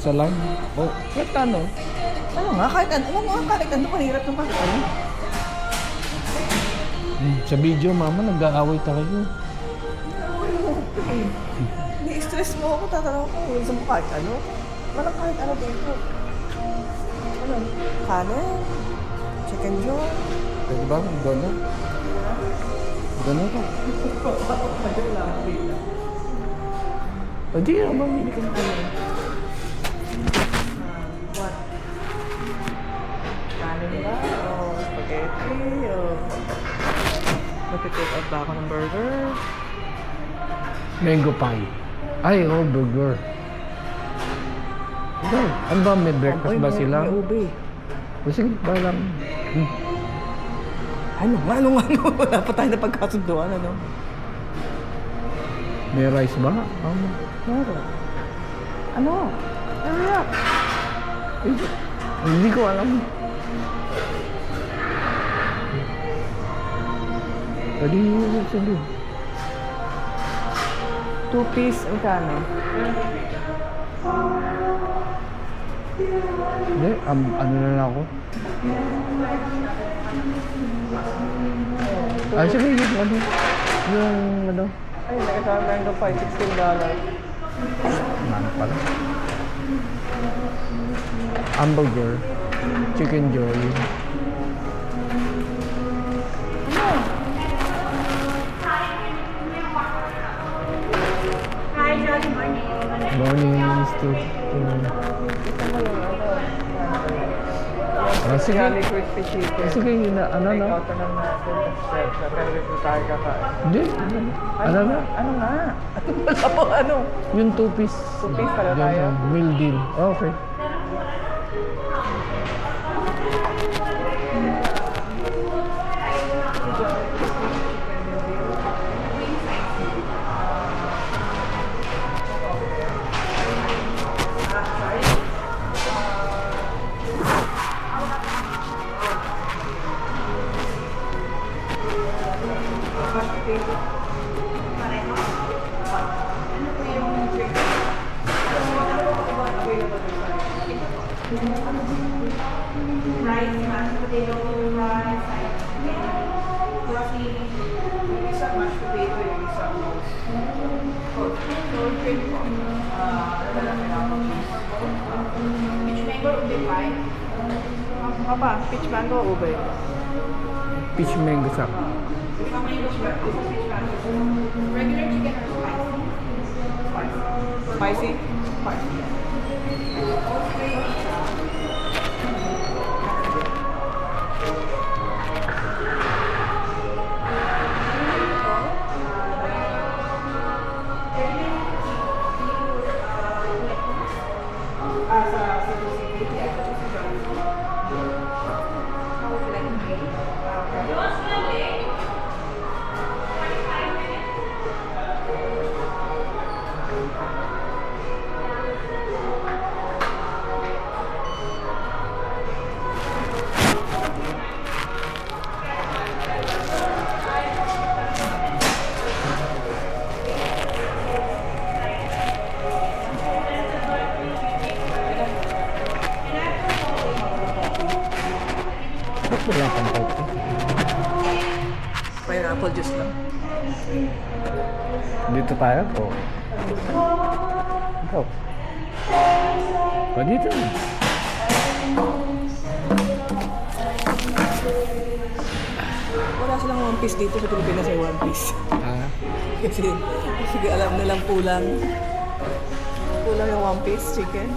isa lang. Oh, kahit ano. Ano nga, kahit ano, mahirap ng kahit ano. Sa video, mama, nag-aaway tayo. Ni-stress mo ako, tatanong ko, gusto mo kahit ano? Walang kahit ano dito. Ano? Kanin? Chicken joy? Pwede ba? Gano'n? Gano'n ka? Hindi naman, hindi ka na. What? Kanin ba? O spaghetti? O nag-take out ba ako ng burger? Mango pie. Ay, oh, burger. Ito, ano ba? May breakfast ba sila? May ube. O sige, balang. Ano? Wala pa tayo na pagkasunduan, ano? May rice ba? Meron. Ano? Hurry up. Hindi ko alam. Pwede sige. 2-piece, ang kano? Hindi, ano na lang ako. Ay, sige, yung ano. Yung ano. Ay, nakasama mango pie, $16. Ano pala? Hamburger. Chicken joy. Hi, John. Morning. Morning, to. Sige. Jolly Crispy Chicken. Sige, yun na, ano na. Take out na lang natin. Pero dito tayo kakain. Hindi, ano na. Ano nga? Wala po, ano? Yung 2-piece. 2-piece pala Yan, tayo? meal deal. Okay. Rice, mashed potato, rice, broccoli. Isang mashed potato, yung isang Peach mango, ube pie. Papa, peach mango o ube? Peach mango sa. Isang mango, isang peach mango. Regular chicken or spicy? Spicy? Spicy. Wala pang coke. Pineapple juice lang. Dito tayo o? Ikaw. O dito. Wala silang one piece dito sa Pilipinas ay one piece. Ah, Kasi alam nilang kulang. Kulang yung one piece chicken.